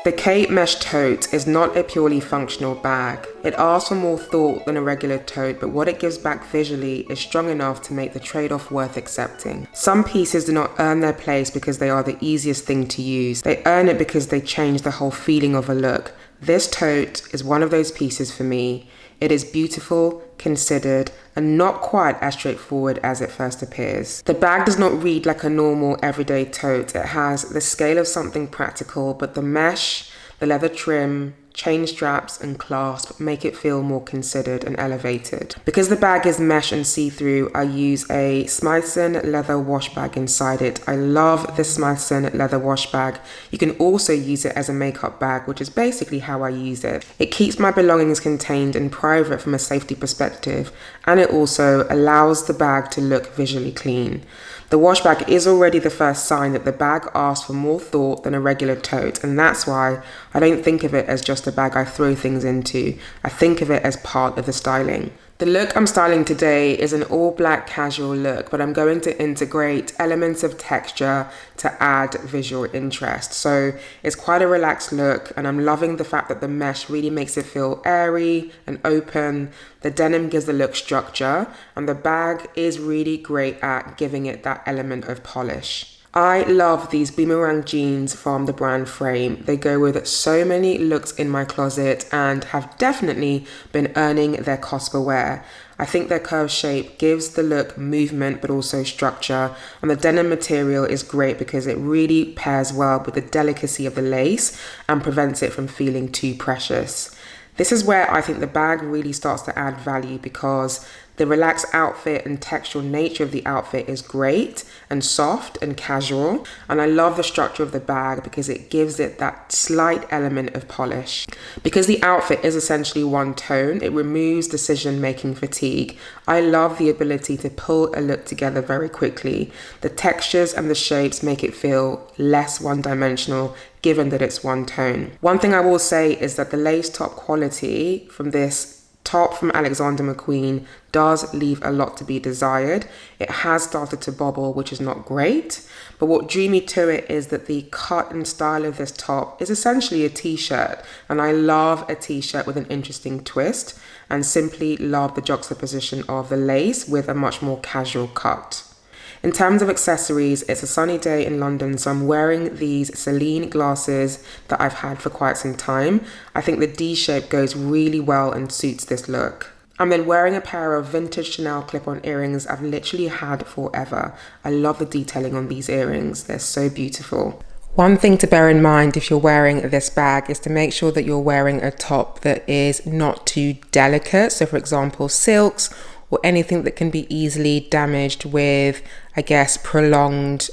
The Khaite mesh tote is not a purely functional bag. It asks for more thought than a regular tote, but what it gives back visually is strong enough to make the trade-off worth accepting. Some pieces do not earn their place because they are the easiest thing to use. They earn it because they change the whole feeling of a look. This tote is one of those pieces for me. It is beautiful, considered, and not quite as straightforward as it first appears. The bag does not read like a normal everyday tote. It has the scale of something practical, but the mesh, the leather trim, chain straps and clasp make it feel more considered and elevated. Because the bag is mesh and see-through, I use a Smythson leather wash bag inside it. I love this Smythson leather wash bag. You can also use it as a makeup bag, which is basically how I use it. It keeps my belongings contained and private from a safety perspective, and it also allows the bag to look visually clean. The wash bag is already the first sign that the bag asks for more thought than a regular tote, and that's why I don't think of it as just a bag I throw things into. I think of it as part of the styling. The look I'm styling today is an all black casual look, but I'm going to integrate elements of texture to add visual interest. So it's quite a relaxed look, and I'm loving the fact that the mesh really makes it feel airy and open. The denim gives the look structure, and the bag is really great at giving it that element of polish. I love these boomerang jeans from the brand Frame. They go with so many looks in my closet and have definitely been earning their cost per wear. I think their curved shape gives the look movement but also structure, and the denim material is great because it really pairs well with the delicacy of the lace and prevents it from feeling too precious. This is where I think the bag really starts to add value, because the relaxed outfit and textural nature of the outfit is great and soft and casual. And I love the structure of the bag because it gives it that slight element of polish. Because the outfit is essentially one tone, it removes decision-making fatigue. I love the ability to pull a look together very quickly. The textures and the shapes make it feel less one-dimensional, given that it's one tone. One thing I will say is that the lace top quality from this top from Alexander McQueen does leave a lot to be desired. It has started to bobble, which is not great, but what drew me to it is that the cut and style of this top is essentially a t-shirt, and I love a t-shirt with an interesting twist, and simply love the juxtaposition of the lace with a much more casual cut. In terms of accessories, it's a sunny day in London, so I'm wearing these Celine glasses that I've had for quite some time. I think the D shape goes really well and suits this look. I'm then wearing a pair of vintage Chanel clip-on earrings I've literally had forever. I love the detailing on these earrings. They're so beautiful. One thing to bear in mind if you're wearing this bag is to make sure that you're wearing a top that is not too delicate. So for example, silks or anything that can be easily damaged with, I guess, prolonged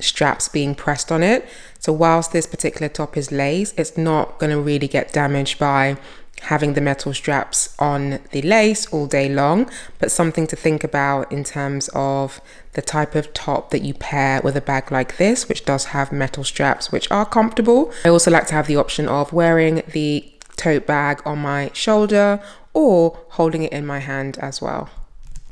straps being pressed on it. So whilst this particular top is lace, it's not going to really get damaged by having the metal straps on the lace all day long, but something to think about in terms of the type of top that you pair with a bag like this, which does have metal straps which are comfortable. I also like to have the option of wearing the tote bag on my shoulder or holding it in my hand as well.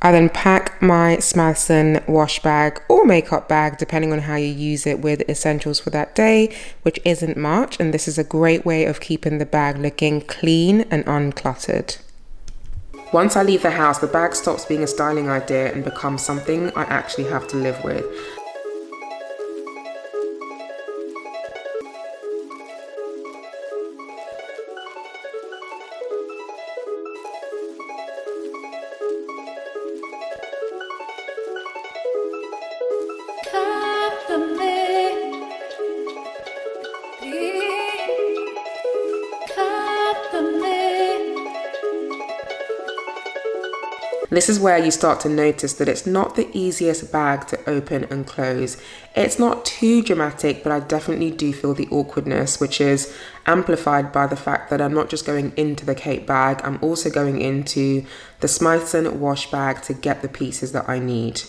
I then pack my Smythson wash bag or makeup bag, depending on how you use it, with essentials for that day, which isn't much, and this is a great way of keeping the bag looking clean and uncluttered. Once I leave the house, the bag stops being a styling idea and becomes something I actually have to live with. This is where you start to notice that it's not the easiest bag to open and close. It's not too dramatic, but I definitely do feel the awkwardness, which is amplified by the fact that I'm not just going into the Khaite bag, I'm also going into the Smythson wash bag to get the pieces that I need.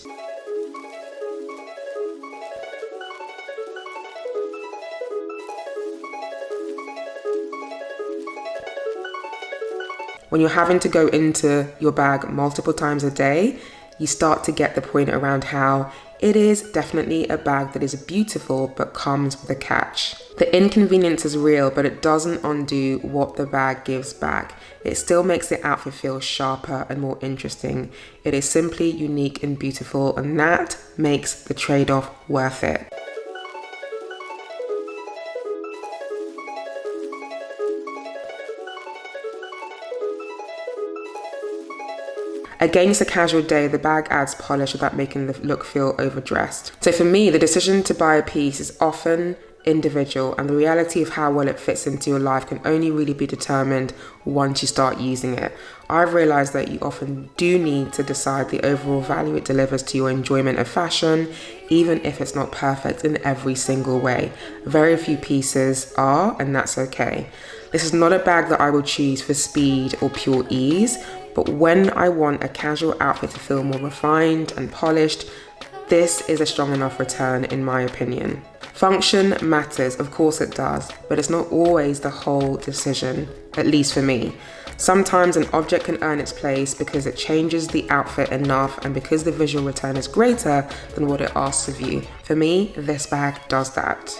When you're having to go into your bag multiple times a day, you start to get the point around how it is definitely a bag that is beautiful but comes with a catch. The inconvenience is real, but it doesn't undo what the bag gives back. It still makes the outfit feel sharper and more interesting. It is simply unique and beautiful, and that makes the trade-off worth it. Against a casual day, the bag adds polish without making the look feel overdressed. So for me, the decision to buy a piece is often individual, and the reality of how well it fits into your life can only really be determined once you start using it. I've realized that you often do need to decide the overall value it delivers to your enjoyment of fashion, even if it's not perfect in every single way. Very few pieces are, and that's okay. This is not a bag that I will choose for speed or pure ease, but when I want a casual outfit to feel more refined and polished, this is a strong enough return in my opinion. Function matters, of course it does, but it's not always the whole decision, at least for me. Sometimes an object can earn its place because it changes the outfit enough and because the visual return is greater than what it asks of you. For me, this bag does that.